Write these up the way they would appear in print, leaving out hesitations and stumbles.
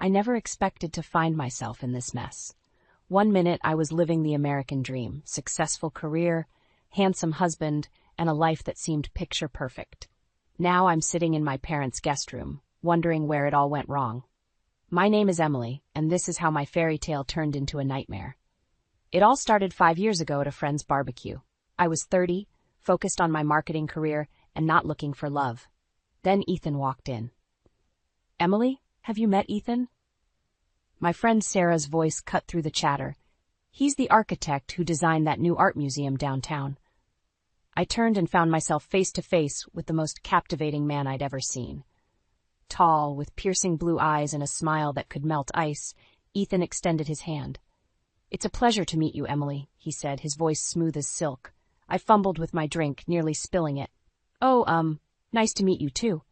I never expected to find myself in this mess. One minute I was living the American dream, successful career, handsome husband, and a life that seemed picture perfect. Now I'm sitting in my parents' guest room, wondering where it all went wrong. My name is Emily, and this is how my fairy tale turned into a nightmare. It all started 5 years ago at a friend's barbecue. I was 30, focused on my marketing career, and not looking for love. Then Ethan walked in. "Emily, have you met Ethan?" My friend Sarah's voice cut through the chatter. "He's the architect who designed that new art museum downtown." I turned and found myself face to face with the most captivating man I'd ever seen. Tall, with piercing blue eyes and a smile that could melt ice, Ethan extended his hand. "It's a pleasure to meet you, Emily," he said, his voice smooth as silk. I fumbled with my drink, nearly spilling it. "Oh, nice to meet you too."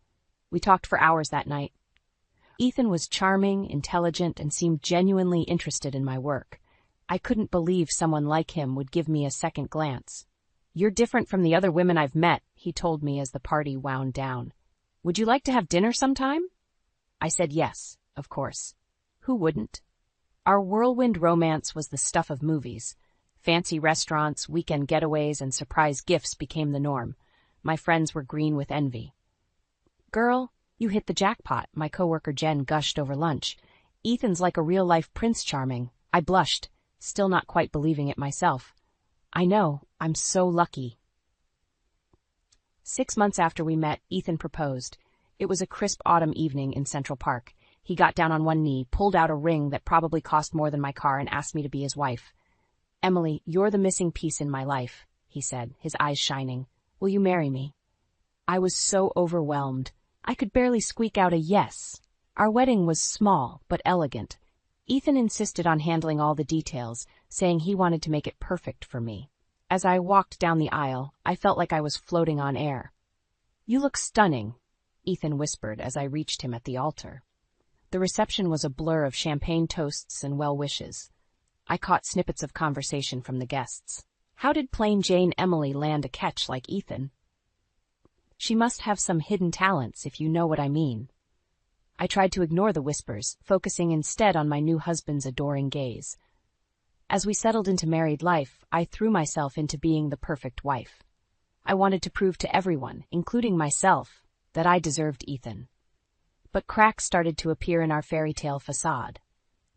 We talked for hours that night. Ethan was charming, intelligent, and seemed genuinely interested in my work. I couldn't believe someone like him would give me a second glance. "You're different from the other women I've met," he told me as the party wound down. "Would you like to have dinner sometime?" I said yes, of course. Who wouldn't? Our whirlwind romance was the stuff of movies. Fancy restaurants, weekend getaways, and surprise gifts became the norm. My friends were green with envy. "Girl, you hit the jackpot," my coworker Jen gushed over lunch. "Ethan's like a real-life Prince Charming." I blushed, still not quite believing it myself. "I know, I'm so lucky." 6 months after we met, Ethan proposed. It was a crisp autumn evening in Central Park. He got down on one knee, pulled out a ring that probably cost more than my car, and asked me to be his wife. "Emily, you're the missing piece in my life," he said, his eyes shining. "Will you marry me?" I was so overwhelmed. I could barely squeak out a yes. Our wedding was small, but elegant. Ethan insisted on handling all the details, saying he wanted to make it perfect for me. As I walked down the aisle, I felt like I was floating on air. "You look stunning," Ethan whispered as I reached him at the altar. The reception was a blur of champagne toasts and well wishes. I caught snippets of conversation from the guests. How did plain Jane Emily land a catch like Ethan? She must have some hidden talents, if you know what I mean. I tried to ignore the whispers, focusing instead on my new husband's adoring gaze. As we settled into married life, I threw myself into being the perfect wife. I wanted to prove to everyone, including myself, that I deserved Ethan. But cracks started to appear in our fairy tale facade.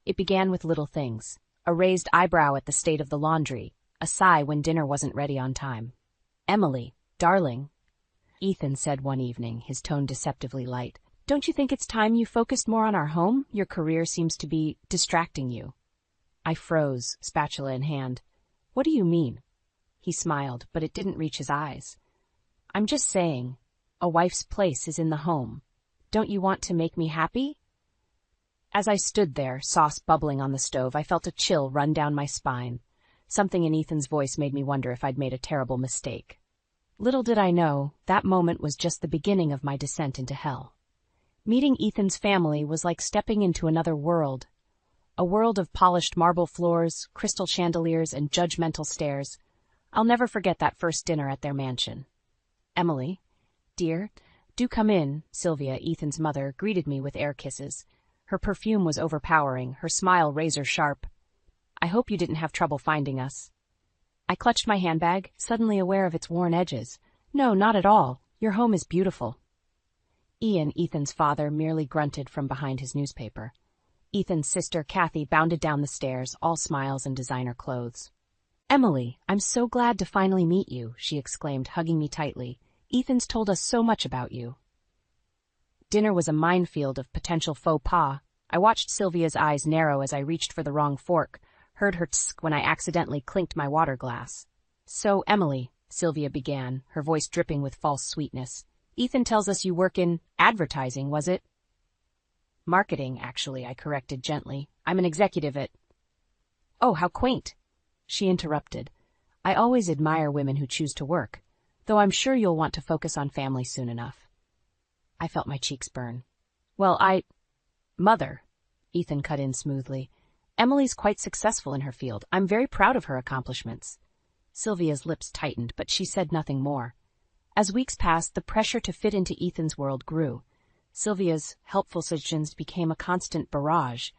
It began with little things: a raised eyebrow at the state of the laundry, a sigh when dinner wasn't ready on time. "Emily, darling," Ethan said one evening, his tone deceptively light, "don't you think it's time you focused more on our home? Your career seems to be distracting you." I froze, spatula in hand. "What do you mean?" He smiled, but it didn't reach his eyes. "I'm just saying, a wife's place is in the home. Don't you want to make me happy?" As I stood there, sauce bubbling on the stove, I felt a chill run down my spine. Something in Ethan's voice made me wonder if I'd made a terrible mistake. Little did I know, that moment was just the beginning of my descent into hell. Meeting Ethan's family was like stepping into another world. A world of polished marble floors, crystal chandeliers, and judgmental stares. I'll never forget that first dinner at their mansion. "Emily, dear, do come in," Sylvia, Ethan's mother, greeted me with air kisses. Her perfume was overpowering, her smile razor-sharp. "I hope you didn't have trouble finding us." I clutched my handbag, suddenly aware of its worn edges. "No, not at all. Your home is beautiful." Ian, Ethan's father, merely grunted from behind his newspaper. Ethan's sister, Kathy, bounded down the stairs, all smiles and designer clothes. "Emily, I'm so glad to finally meet you," she exclaimed, hugging me tightly. "Ethan's told us so much about you." Dinner was a minefield of potential faux pas. I watched Sylvia's eyes narrow as I reached for the wrong fork, heard her tsk when I accidentally clinked my water glass. "So, Emily," Sylvia began, her voice dripping with false sweetness, "Ethan tells us you work in advertising, was it?" "Marketing, actually," I corrected gently. "I'm an executive at—" "Oh, how quaint," she interrupted. "I always admire women who choose to work, though I'm sure you'll want to focus on family soon enough." I felt my cheeks burn. "Well, Mother," Ethan cut in smoothly, "Emily's quite successful in her field. I'm very proud of her accomplishments." Sylvia's lips tightened, but she said nothing more. As weeks passed, the pressure to fit into Ethan's world grew. Sylvia's helpful suggestions became a constant barrage.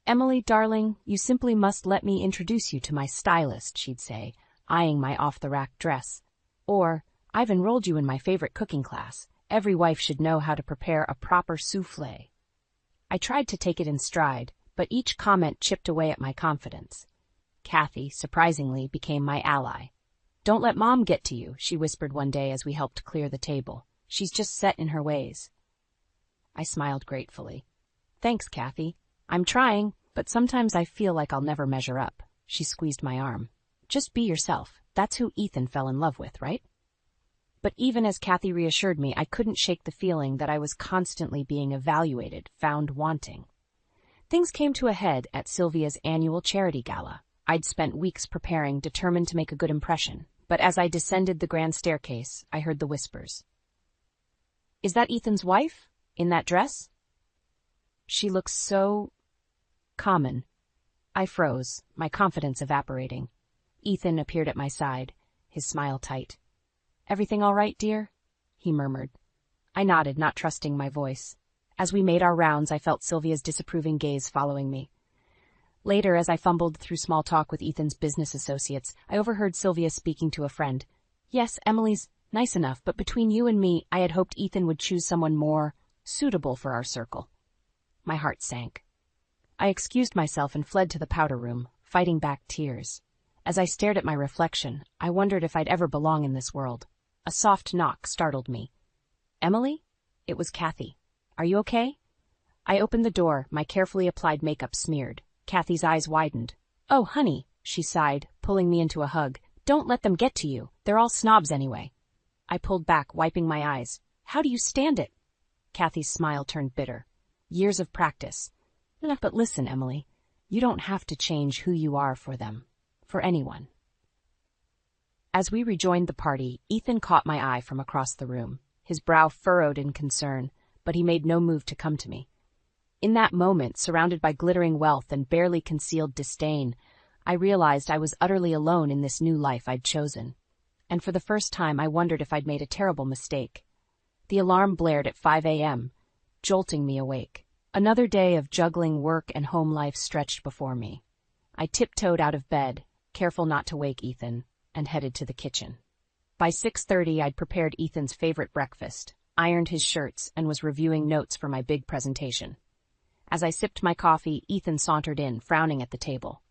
"Emily, darling, you simply must let me introduce you to my stylist," she'd say, eyeing my off-the-rack dress. Or, "I've enrolled you in my favorite cooking class. Every wife should know how to prepare a proper soufflé." I tried to take it in stride, but each comment chipped away at my confidence. Kathy, surprisingly, became my ally. "Don't let Mom get to you," she whispered one day as we helped clear the table. "She's just set in her ways." I smiled gratefully. "Thanks, Kathy. I'm trying, but sometimes I feel like I'll never measure up." She squeezed my arm. "Just be yourself. That's who Ethan fell in love with, right?" But even as Kathy reassured me, I couldn't shake the feeling that I was constantly being evaluated, found wanting. Things came to a head at Sylvia's annual charity gala. I'd spent weeks preparing, determined to make a good impression, but as I descended the grand staircase, I heard the whispers. "Is that Ethan's wife? In that dress?" "She looks so common." I froze, my confidence evaporating. Ethan appeared at my side, his smile tight. "Everything all right, dear?" he murmured. I nodded, not trusting my voice. As we made our rounds, I felt Sylvia's disapproving gaze following me. Later, as I fumbled through small talk with Ethan's business associates, I overheard Sylvia speaking to a friend. "Yes, Emily's nice enough, but between you and me, I had hoped Ethan would choose someone more suitable for our circle." My heart sank. I excused myself and fled to the powder room, fighting back tears. As I stared at my reflection, I wondered if I'd ever belong in this world. A soft knock startled me. "Emily?" It was Kathy. "Are you okay?" I opened the door, my carefully applied makeup smeared. Kathy's eyes widened. "Oh, honey," she sighed, pulling me into a hug. "Don't let them get to you. They're all snobs anyway." I pulled back, wiping my eyes. "How do you stand it?" Kathy's smile turned bitter. "Years of practice." "But listen, Emily, you don't have to change who you are for them. For anyone." As we rejoined the party, Ethan caught my eye from across the room. His brow furrowed in concern, but he made no move to come to me. In that moment, surrounded by glittering wealth and barely concealed disdain, I realized I was utterly alone in this new life I'd chosen. And for the first time, I wondered if I'd made a terrible mistake. The alarm blared at 5 a.m., jolting me awake. Another day of juggling work and home life stretched before me. I tiptoed out of bed, careful not to wake Ethan, and headed to the kitchen. By 6:30, I'd prepared Ethan's favorite breakfast, ironed his shirts, and was reviewing notes for my big presentation. As I sipped my coffee, Ethan sauntered in, frowning at the table.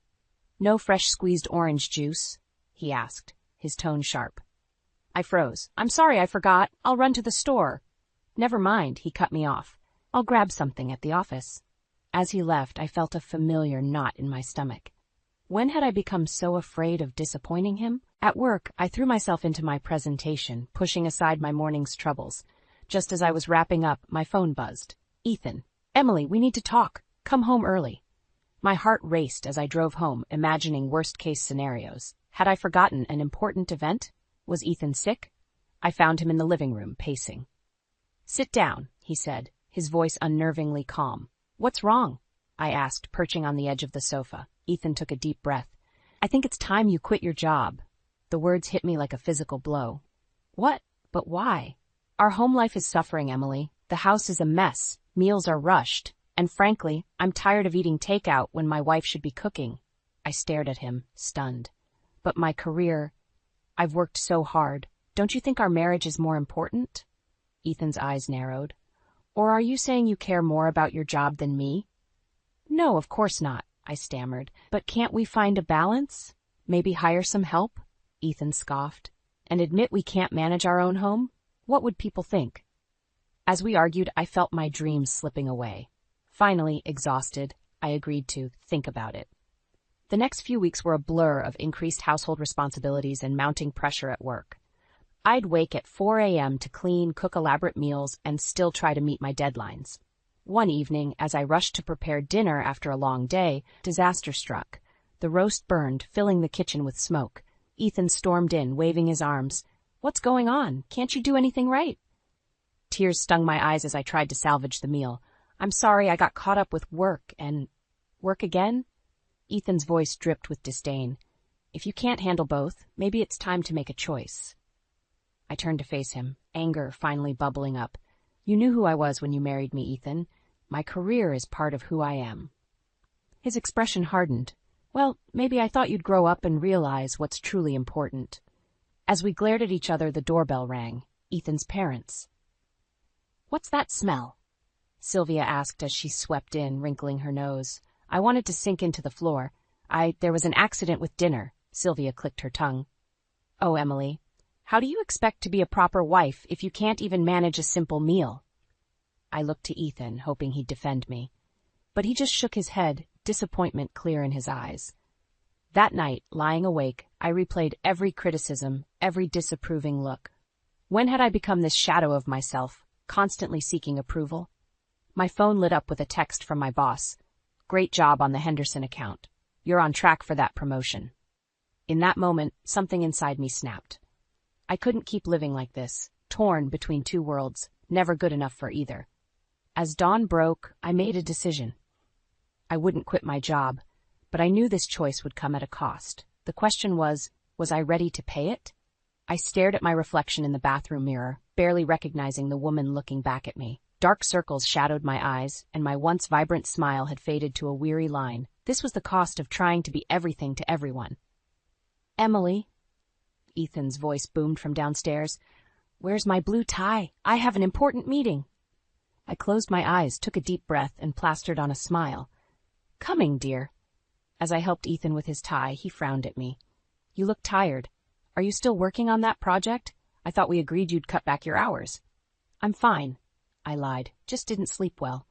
"No fresh squeezed orange juice?" he asked, his tone sharp. I froze. "I'm sorry, I forgot. I'll run to the store." "Never mind," he cut me off. "I'll grab something at the office." As he left, I felt a familiar knot in my stomach. When had I become so afraid of disappointing him? At work, I threw myself into my presentation, pushing aside my morning's troubles. Just as I was wrapping up, my phone buzzed. "Ethan. Emily, we need to talk. Come home early." My heart raced as I drove home, imagining worst-case scenarios. Had I forgotten an important event? Was Ethan sick? I found him in the living room, pacing. "Sit down," he said, his voice unnervingly calm. "What's wrong?" I asked, perching on the edge of the sofa. Ethan took a deep breath. "I think it's time you quit your job." The words hit me like a physical blow. "What? But why?" "Our home life is suffering, Emily. The house is a mess. Meals are rushed. And frankly, I'm tired of eating takeout when my wife should be cooking." I stared at him, stunned. "But my career, I've worked so hard. Don't you think our marriage is more important?" Ethan's eyes narrowed. "Or are you saying you care more about your job than me?" "No, of course not," I stammered. "But can't we find a balance? Maybe hire some help?" Ethan scoffed. "And admit we can't manage our own home? What would people think?" As we argued, I felt my dreams slipping away. Finally, exhausted, I agreed to think about it. The next few weeks were a blur of increased household responsibilities and mounting pressure at work. I'd wake at 4 a.m. to clean, cook elaborate meals, and still try to meet my deadlines. One evening, as I rushed to prepare dinner after a long day, disaster struck. The roast burned, filling the kitchen with smoke. Ethan stormed in, waving his arms. "What's going on? Can't you do anything right?" Tears stung my eyes as I tried to salvage the meal. "I'm sorry, I got caught up with work and... Work again?" Ethan's voice dripped with disdain. "If you can't handle both, maybe it's time to make a choice." I turned to face him, anger finally bubbling up. You knew who I was when you married me, Ethan. My career is part of who I am. His expression hardened. Well, maybe I thought you'd grow up and realize what's truly important. As we glared at each other, the doorbell rang. Ethan's parents. What's that smell? Sylvia asked as she swept in, wrinkling her nose. I wanted to sink into the floor. There was an accident with dinner. Sylvia clicked her tongue. Oh, Emily, how do you expect to be a proper wife if you can't even manage a simple meal? I looked to Ethan, hoping he'd defend me. But he just shook his head, disappointment clear in his eyes. That night, lying awake, I replayed every criticism, every disapproving look. When had I become this shadow of myself, constantly seeking approval? My phone lit up with a text from my boss. Great job on the Henderson account. You're on track for that promotion. In that moment, something inside me snapped. I couldn't keep living like this, torn between two worlds, never good enough for either. As dawn broke, I made a decision. I wouldn't quit my job, but I knew this choice would come at a cost. The question was I ready to pay it? I stared at my reflection in the bathroom mirror, barely recognizing the woman looking back at me. Dark circles shadowed my eyes, and my once vibrant smile had faded to a weary line. This was the cost of trying to be everything to everyone. Emily, Ethan's voice boomed from downstairs. Where's my blue tie? I have an important meeting. I closed my eyes, took a deep breath, and plastered on a smile. Coming, dear. As I helped Ethan with his tie, he frowned at me. You look tired. Are you still working on that project? I thought we agreed you'd cut back your hours. I'm fine, I lied. Just didn't sleep well.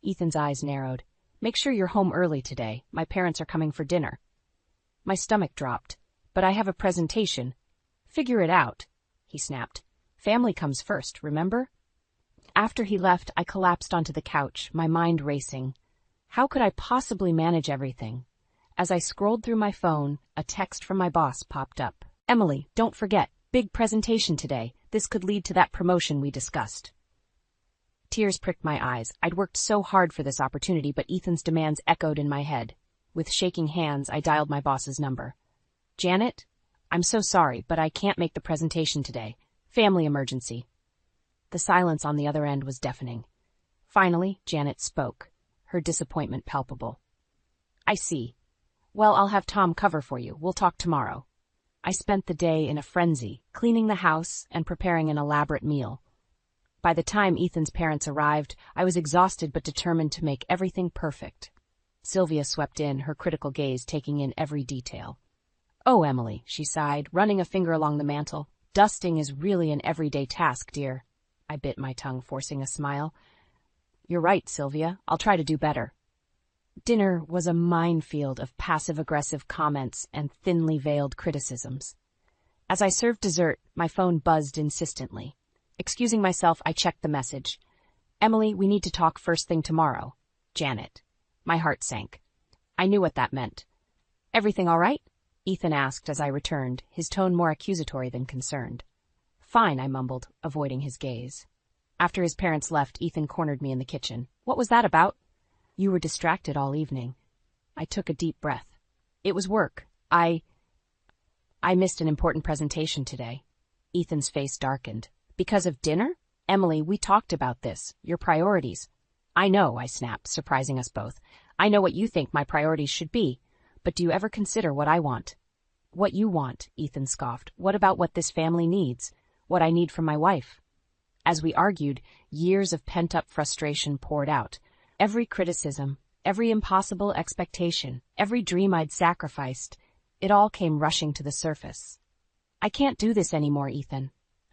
Ethan's eyes narrowed. Make sure you're home early today. My parents are coming for dinner. My stomach dropped. But I have a presentation. Figure it out, he snapped. Family comes first, remember? After he left, I collapsed onto the couch, my mind racing. How could I possibly manage everything? As I scrolled through my phone, a text from my boss popped up. Emily, don't forget, big presentation today. This could lead to that promotion we discussed. Tears pricked my eyes. I'd worked so hard for this opportunity, but Ethan's demands echoed in my head. With shaking hands, I dialed my boss's number. Janet, I'm so sorry, but I can't make the presentation today. Family emergency. The silence on the other end was deafening. Finally, Janet spoke, her disappointment palpable. I see. Well, I'll have Tom cover for you. We'll talk tomorrow. I spent the day in a frenzy, cleaning the house and preparing an elaborate meal. By the time Ethan's parents arrived, I was exhausted but determined to make everything perfect. Sylvia swept in, her critical gaze taking in every detail. Oh, Emily, she sighed, running a finger along the mantel. Dusting is really an everyday task, dear. I bit my tongue, forcing a smile. You're right, Sylvia. I'll try to do better. Dinner was a minefield of passive-aggressive comments and thinly veiled criticisms. As I served dessert, my phone buzzed insistently. Excusing myself, I checked the message. Emily, we need to talk first thing tomorrow. Janet. My heart sank. I knew what that meant. Everything all right? Ethan asked as I returned, his tone more accusatory than concerned. Fine, I mumbled, avoiding his gaze. After his parents left, Ethan cornered me in the kitchen. What was that about? You were distracted all evening. I took a deep breath. It was work. I missed an important presentation today. Ethan's face darkened. Because of dinner? Emily, we talked about this. Your priorities. I know, I snapped, surprising us both. I know what you think my priorities should be. But do you ever consider what I want? What you want, Ethan scoffed. What about what this family needs? What I need from my wife? As we argued, years of pent-up frustration poured out. Every criticism, every impossible expectation, every dream I'd sacrificed, it all came rushing to the surface. I can't do this anymore, Ethan,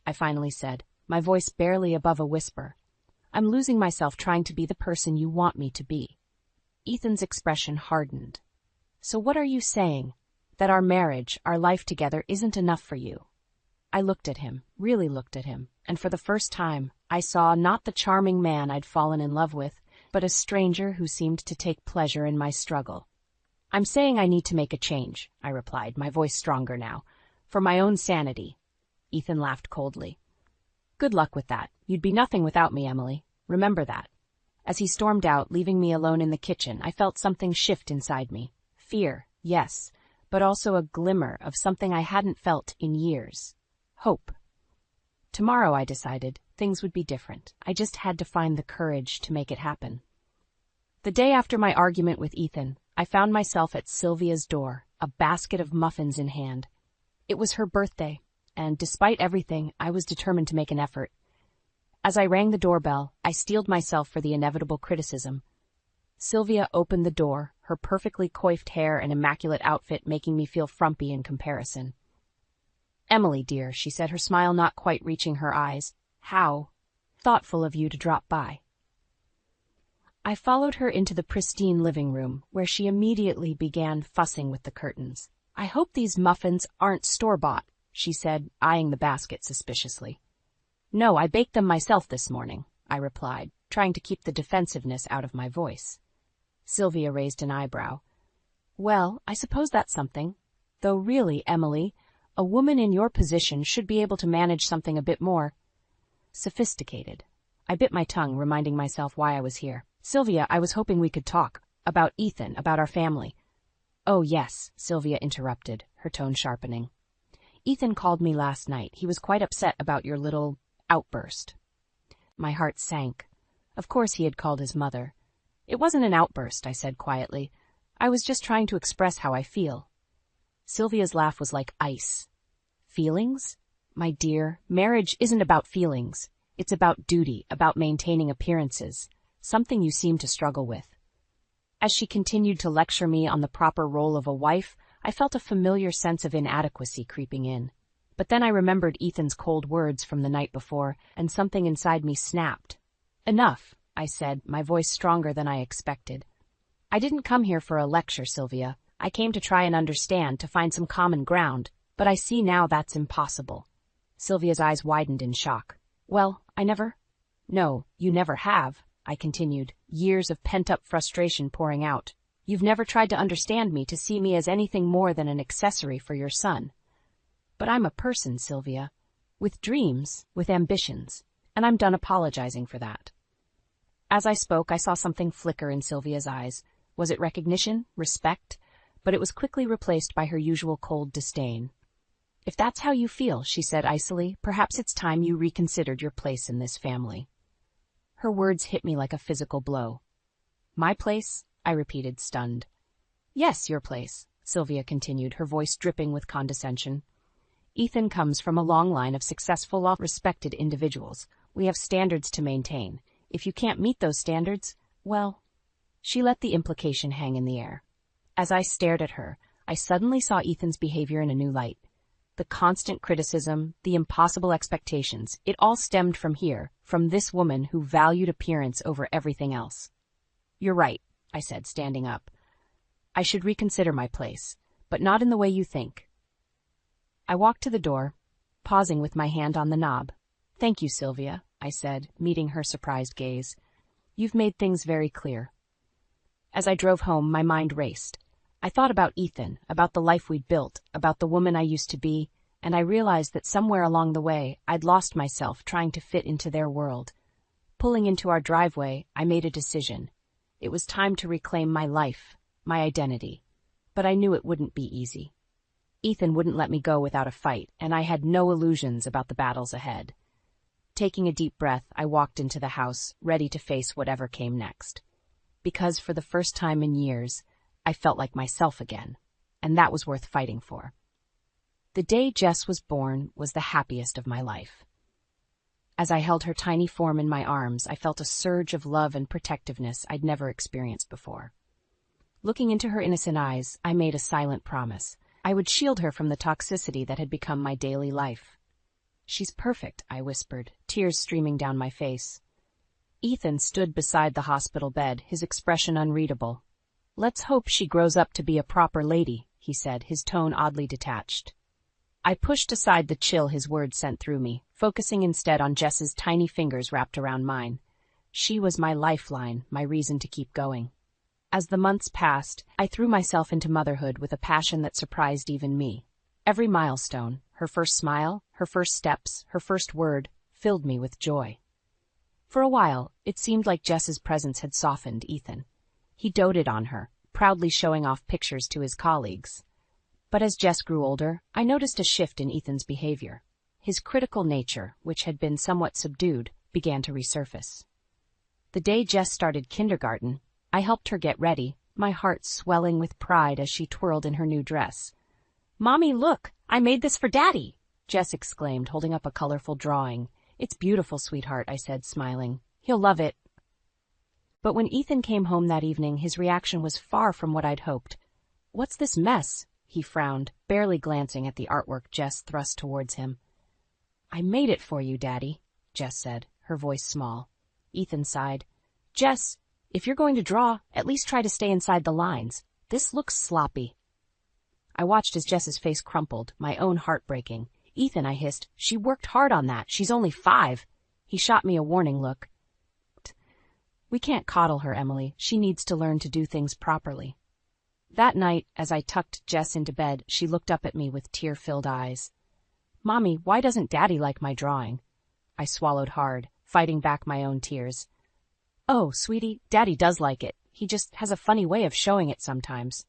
I finally said, my voice barely above a whisper. I'm losing myself trying to be the person you want me to be. Ethan's expression hardened. So what are you saying? That our marriage, our life together, isn't enough for you? I looked at him, really looked at him, and for the first time, I saw not the charming man I'd fallen in love with, but a stranger who seemed to take pleasure in my struggle. I'm saying I need to make a change, I replied, my voice stronger now. For my own sanity. Ethan laughed coldly. Good luck with that. You'd be nothing without me, Emily. Remember that. As he stormed out, leaving me alone in the kitchen, I felt something shift inside me. Fear, yes, but also a glimmer of something I hadn't felt in years. Hope. Tomorrow, I decided, things would be different. I just had to find the courage to make it happen. The day after my argument with Ethan, I found myself at Sylvia's door, a basket of muffins in hand. It was her birthday, and despite everything, I was determined to make an effort. As I rang the doorbell, I steeled myself for the inevitable criticism. Sylvia opened the door, her perfectly coiffed hair and immaculate outfit making me feel frumpy in comparison. "Emily, dear," she said, her smile not quite reaching her eyes. "How thoughtful of you to drop by." I followed her into the pristine living room, where she immediately began fussing with the curtains. "I hope these muffins aren't store-bought," she said, eyeing the basket suspiciously. "No, I baked them myself this morning," I replied, trying to keep the defensiveness out of my voice. Sylvia raised an eyebrow. "Well, I suppose that's something. Though really, Emily, a woman in your position should be able to manage something a bit more sophisticated." I bit my tongue, reminding myself why I was here. "Sylvia, I was hoping we could talk. About Ethan, about our family." "Oh, yes," Sylvia interrupted, her tone sharpening. "Ethan called me last night. He was quite upset about your little outburst." My heart sank. Of course he had called his mother. "It wasn't an outburst," I said quietly. "I was just trying to express how I feel." Sylvia's laugh was like ice. "Feelings? My dear, marriage isn't about feelings. It's about duty, about maintaining appearances, something you seem to struggle with." As she continued to lecture me on the proper role of a wife, I felt a familiar sense of inadequacy creeping in. But then I remembered Ethan's cold words from the night before, and something inside me snapped. "Enough," I said, my voice stronger than I expected. "I didn't come here for a lecture, Sylvia. I came to try and understand, to find some common ground, but I see now that's impossible." Sylvia's eyes widened in shock. "Well, No, you never have," I continued, years of pent-up frustration pouring out. "You've never tried to understand me, to see me as anything more than an accessory for your son. But I'm a person, Sylvia, with dreams, with ambitions, and I'm done apologizing for that." As I spoke, I saw something flicker in Sylvia's eyes. Was it recognition, respect? But it was quickly replaced by her usual cold disdain. "If that's how you feel," she said icily, "perhaps it's time you reconsidered your place in this family." Her words hit me like a physical blow. "My place?" I repeated, stunned. "Yes, your place," Sylvia continued, her voice dripping with condescension. "Ethan comes from a long line of successful, respected individuals. We have standards to maintain. If you can't meet those standards, well..." She let the implication hang in the air. As I stared at her, I suddenly saw Ethan's behavior in a new light. The constant criticism, the impossible expectations, it all stemmed from here, from this woman who valued appearance over everything else. "You're right," I said, standing up. "I should reconsider my place, but not in the way you think." I walked to the door, pausing with my hand on the knob. "Thank you, Sylvia," I said, meeting her surprised gaze. "You've made things very clear." As I drove home, my mind raced. I thought about Ethan, about the life we'd built, about the woman I used to be, and I realized that somewhere along the way, I'd lost myself trying to fit into their world. Pulling into our driveway, I made a decision. It was time to reclaim my life, my identity. But I knew it wouldn't be easy. Ethan wouldn't let me go without a fight, and I had no illusions about the battles ahead. Taking a deep breath, I walked into the house, ready to face whatever came next. Because for the first time in years, I felt like myself again, and that was worth fighting for. The day Jess was born was the happiest of my life. As I held her tiny form in my arms, I felt a surge of love and protectiveness I'd never experienced before. Looking into her innocent eyes, I made a silent promise. I would shield her from the toxicity that had become my daily life. "She's perfect," I whispered, tears streaming down my face. Ethan stood beside the hospital bed, his expression unreadable. "Let's hope she grows up to be a proper lady," he said, his tone oddly detached. I pushed aside the chill his words sent through me, focusing instead on Jess's tiny fingers wrapped around mine. She was my lifeline, my reason to keep going. As the months passed, I threw myself into motherhood with a passion that surprised even me. Every milestone, her first smile, her first steps, her first word, filled me with joy. For a while, it seemed like Jess's presence had softened Ethan. He doted on her, proudly showing off pictures to his colleagues. But as Jess grew older, I noticed a shift in Ethan's behavior. his critical nature, which had been somewhat subdued, began to resurface. The day Jess started kindergarten, I helped her get ready, my heart swelling with pride as she twirled in her new dress. "Mommy, look! I made this for Daddy!" Jess exclaimed, holding up a colorful drawing. "It's beautiful, sweetheart," I said, smiling. "He'll love it." But when Ethan came home that evening, his reaction was far from what I'd hoped. "What's this mess?" he frowned, barely glancing at the artwork Jess thrust towards him. "I made it for you, Daddy," Jess said, her voice small. Ethan sighed. "Jess, if you're going to draw, at least try to stay inside the lines. This looks sloppy." I watched as Jess's face crumpled, my own heart breaking. "Ethan," I hissed, "she worked hard on that. She's only 5. He shot me a warning look. "We can't coddle her, Emily. She needs to learn to do things properly." That night, as I tucked Jess into bed, she looked up at me with tear-filled eyes. "Mommy, why doesn't Daddy like my drawing?" I swallowed hard, fighting back my own tears. "Oh, sweetie, Daddy does like it. He just has a funny way of showing it sometimes."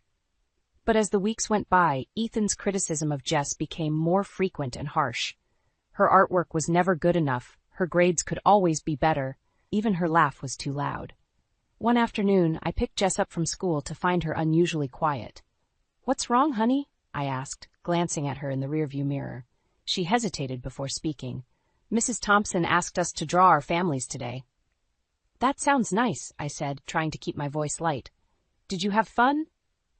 But as the weeks went by, Ethan's criticism of Jess became more frequent and harsh. Her artwork was never good enough, her grades could always be better, even her laugh was too loud. One afternoon, I picked Jess up from school to find her unusually quiet. "What's wrong, honey?" I asked, glancing at her in the rearview mirror. She hesitated before speaking. "Mrs. Thompson asked us to draw our families today." "That sounds nice," I said, trying to keep my voice light. "Did you have fun?"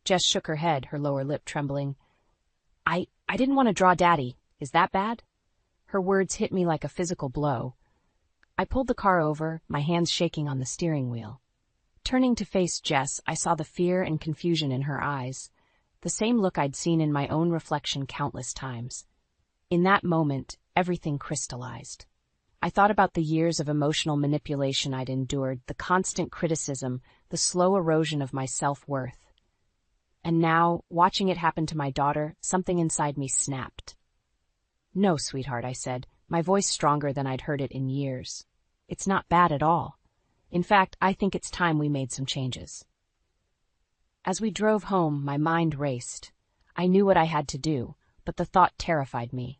Jess shook her head, her lower lip trembling. I didn't want to draw Daddy. Is that bad?" Her words hit me like a physical blow. I pulled the car over, my hands shaking on the steering wheel. Turning to face Jess, I saw the fear and confusion in her eyes, the same look I'd seen in my own reflection countless times. In that moment, everything crystallized. I thought about the years of emotional manipulation I'd endured, the constant criticism, the slow erosion of my self-worth. And now, watching it happen to my daughter, something inside me snapped. "No, sweetheart," I said, my voice stronger than I'd heard it in years. "It's not bad at all. In fact, I think it's time we made some changes." As we drove home, my mind raced. I knew what I had to do, but the thought terrified me.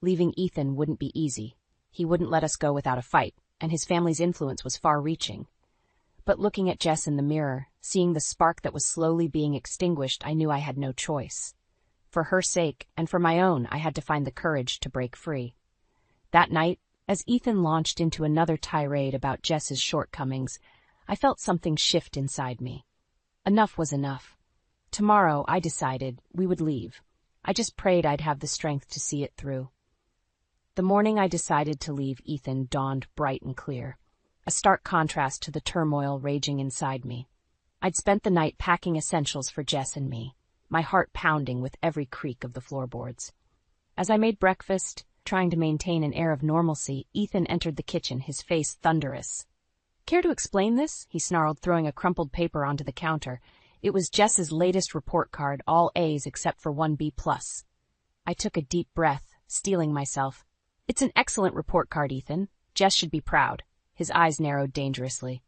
Leaving Ethan wouldn't be easy. He wouldn't let us go without a fight, and his family's influence was far-reaching. But looking at Jess in the mirror, seeing the spark that was slowly being extinguished, I knew I had no choice. For her sake, and for my own, I had to find the courage to break free. That night, as Ethan launched into another tirade about Jess's shortcomings, I felt something shift inside me. Enough was enough. Tomorrow, I decided, we would leave. I just prayed I'd have the strength to see it through. The morning I decided to leave Ethan dawned bright and clear, a stark contrast to the turmoil raging inside me. I'd spent the night packing essentials for Jess and me, my heart pounding with every creak of the floorboards. As I made breakfast, trying to maintain an air of normalcy, Ethan entered the kitchen, his face thunderous. "Care to explain this?" he snarled, throwing a crumpled paper onto the counter. It was Jess's latest report card, all A's except for 1 B+. I took a deep breath, steeling myself. "It's an excellent report card, Ethan. Jess should be proud." His eyes narrowed dangerously.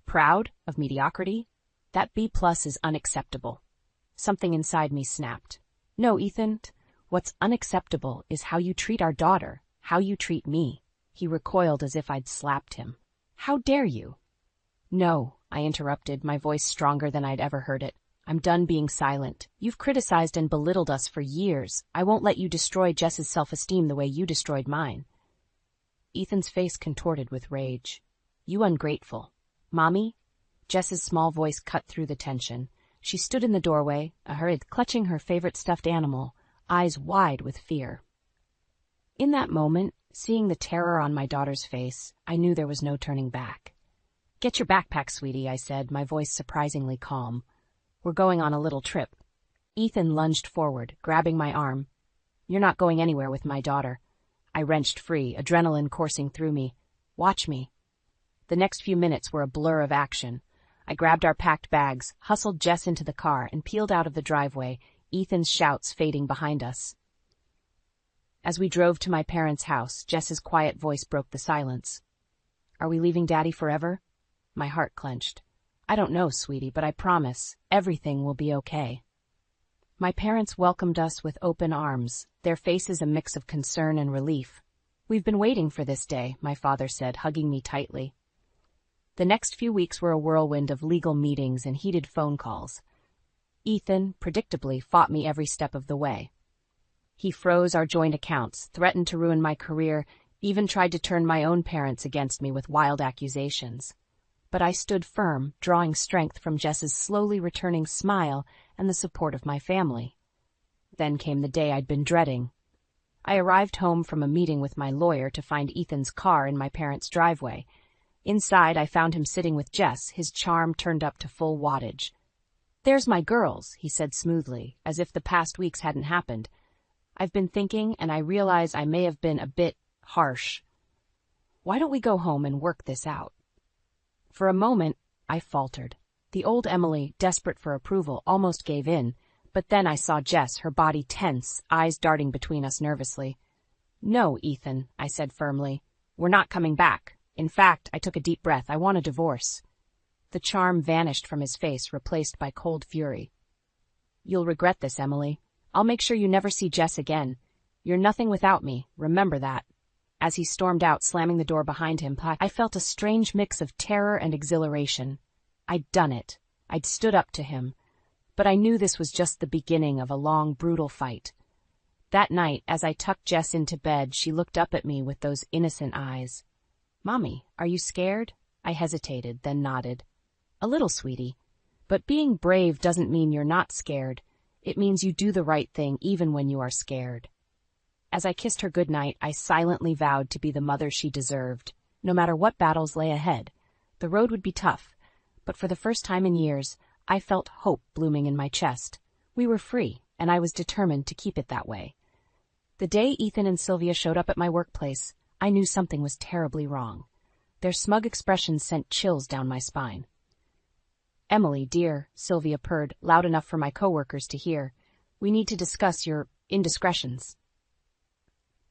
"Proud? Of mediocrity? That B+ is unacceptable." Something inside me snapped. "No, Ethan. What's unacceptable is how you treat our daughter, how you treat me." He recoiled as if I'd slapped him. "How dare you?" "No," I interrupted, my voice stronger than I'd ever heard it. "I'm done being silent. You've criticized and belittled us for years. I won't let you destroy Jess's self-esteem the way you destroyed mine." Ethan's face contorted with rage. "You ungrateful." "Mommy?" Jess's small voice cut through the tension. She stood in the doorway, a hurried, clutching her favorite stuffed animal, eyes wide with fear. In that moment, seeing the terror on my daughter's face, I knew there was no turning back. "Get your backpack, sweetie," I said, my voice surprisingly calm. "We're going on a little trip." Ethan lunged forward, grabbing my arm. "You're not going anywhere with my daughter." I wrenched free, adrenaline coursing through me. "Watch me." The next few minutes were a blur of action. I grabbed our packed bags, hustled Jess into the car, and peeled out of the driveway, Ethan's shouts fading behind us. As we drove to my parents' house, Jess's quiet voice broke the silence. "Are we leaving Daddy forever?" My heart clenched. "I don't know, sweetie, but I promise, everything will be okay." My parents welcomed us with open arms, their faces a mix of concern and relief. We've been waiting for this day, my father said, hugging me tightly. The next few weeks were a whirlwind of legal meetings and heated phone calls. Ethan, predictably, fought me every step of the way. He froze our joint accounts, threatened to ruin my career, even tried to turn my own parents against me with wild accusations. But I stood firm, drawing strength from Jess's slowly returning smile and the support of my family. Then came the day I'd been dreading. I arrived home from a meeting with my lawyer to find Ethan's car in my parents' driveway. Inside, I found him sitting with Jess, his charm turned up to full wattage. "There's my girls," he said smoothly, as if the past weeks hadn't happened. "I've been thinking, and I realize I may have been a bit harsh. Why don't we go home and work this out?" For a moment, I faltered. The old Emily, desperate for approval, almost gave in, but then I saw Jess, her body tense, eyes darting between us nervously. "No, Ethan," I said firmly. "We're not coming back. In fact," I took a deep breath, "I want a divorce." The charm vanished from his face, replaced by cold fury. "You'll regret this, Emily. I'll make sure you never see Jess again. You're nothing without me, remember that." As he stormed out, slamming the door behind him, I felt a strange mix of terror and exhilaration. I'd done it. I'd stood up to him. But I knew this was just the beginning of a long, brutal fight. That night, as I tucked Jess into bed, she looked up at me with those innocent eyes. "Mommy, are you scared?" I hesitated, then nodded. "A little, sweetie. But being brave doesn't mean you're not scared. It means you do the right thing even when you are scared." As I kissed her goodnight, I silently vowed to be the mother she deserved. No matter what battles lay ahead, the road would be tough, but for the first time in years, I felt hope blooming in my chest. We were free, and I was determined to keep it that way. The day Ethan and Sylvia showed up at my workplace, I knew something was terribly wrong. Their smug expressions sent chills down my spine. "Emily, dear," Sylvia purred, loud enough for my coworkers to hear, "we need to discuss your indiscretions."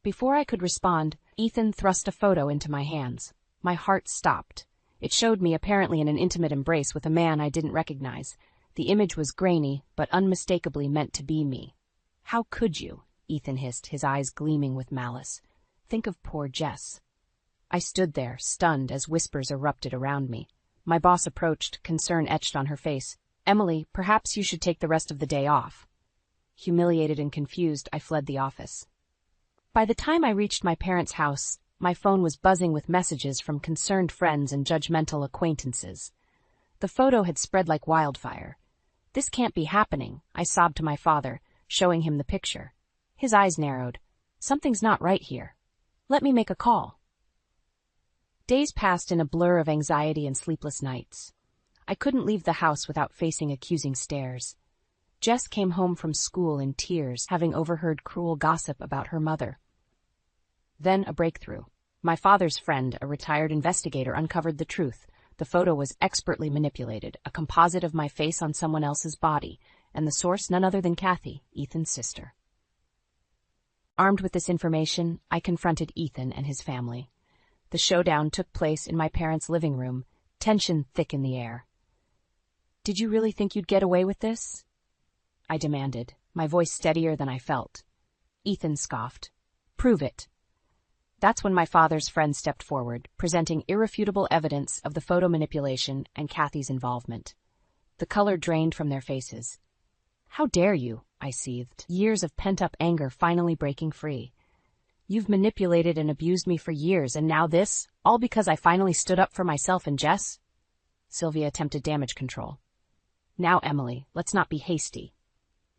Before I could respond, Ethan thrust a photo into my hands. My heart stopped. It showed me apparently in an intimate embrace with a man I didn't recognize. The image was grainy, but unmistakably meant to be me. "How could you?" Ethan hissed, his eyes gleaming with malice. "Think of poor Jess." I stood there, stunned, as whispers erupted around me. My boss approached, concern etched on her face. "Emily, perhaps you should take the rest of the day off." Humiliated and confused, I fled the office. By the time I reached my parents' house, my phone was buzzing with messages from concerned friends and judgmental acquaintances. The photo had spread like wildfire. "This can't be happening," I sobbed to my father, showing him the picture. His eyes narrowed. "Something's not right here. Let me make a call." Days passed in a blur of anxiety and sleepless nights. I couldn't leave the house without facing accusing stares. Jess came home from school in tears, having overheard cruel gossip about her mother. Then a breakthrough. My father's friend, a retired investigator, uncovered the truth. The photo was expertly manipulated, a composite of my face on someone else's body, and the source none other than Kathy, Ethan's sister. Armed with this information, I confronted Ethan and his family. The showdown took place in my parents' living room, tension thick in the air. "Did you really think you'd get away with this?" I demanded, my voice steadier than I felt. Ethan scoffed. "Prove it." That's when my father's friend stepped forward, presenting irrefutable evidence of the photo manipulation and Kathy's involvement. The color drained from their faces. "How dare you?" I seethed, years of pent-up anger finally breaking free. "You've manipulated and abused me for years, and now this, all because I finally stood up for myself and Jess?" Sylvia attempted damage control. "Now, Emily, let's not be hasty."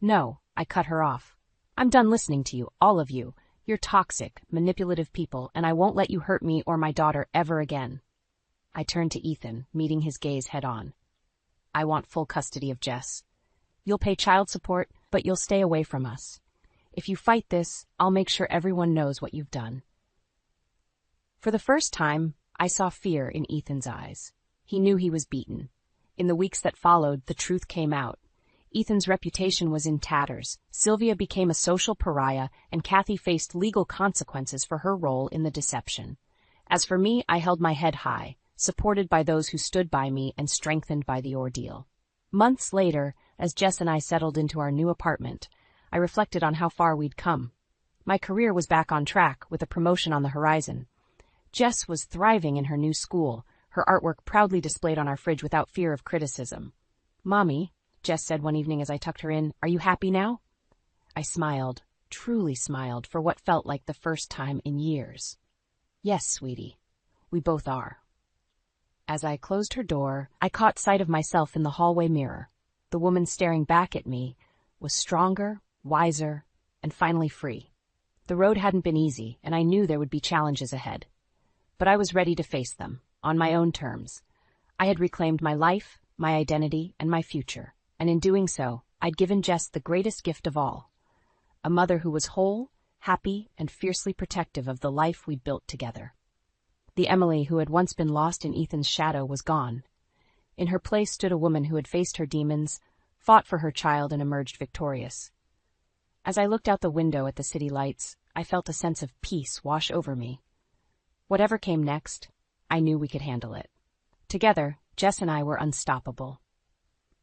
"No," I cut her off. "I'm done listening to you, all of you. You're toxic, manipulative people, and I won't let you hurt me or my daughter ever again." I turned to Ethan, meeting his gaze head-on. "I want full custody of Jess. You'll pay child support, but you'll stay away from us. If you fight this, I'll make sure everyone knows what you've done." For the first time, I saw fear in Ethan's eyes. He knew he was beaten. In the weeks that followed, the truth came out. Ethan's reputation was in tatters, Sylvia became a social pariah, and Kathy faced legal consequences for her role in the deception. As for me, I held my head high, supported by those who stood by me and strengthened by the ordeal. Months later, as Jess and I settled into our new apartment, I reflected on how far we'd come. My career was back on track, with a promotion on the horizon. Jess was thriving in her new school, her artwork proudly displayed on our fridge without fear of criticism. "Mommy," Jess said one evening as I tucked her in, "are you happy now?" I smiled, truly smiled, for what felt like the first time in years. "Yes, sweetie, we both are." As I closed her door, I caught sight of myself in the hallway mirror. The woman staring back at me was stronger, wiser, and finally free. The road hadn't been easy, and I knew there would be challenges ahead. But I was ready to face them, on my own terms. I had reclaimed my life, my identity, and my future, and in doing so, I'd given Jess the greatest gift of all: a mother who was whole, happy, and fiercely protective of the life we'd built together. The Emily who had once been lost in Ethan's shadow was gone. In her place stood a woman who had faced her demons, fought for her child, and emerged victorious. As I looked out the window at the city lights, I felt a sense of peace wash over me. Whatever came next, I knew we could handle it. Together, Jess and I were unstoppable.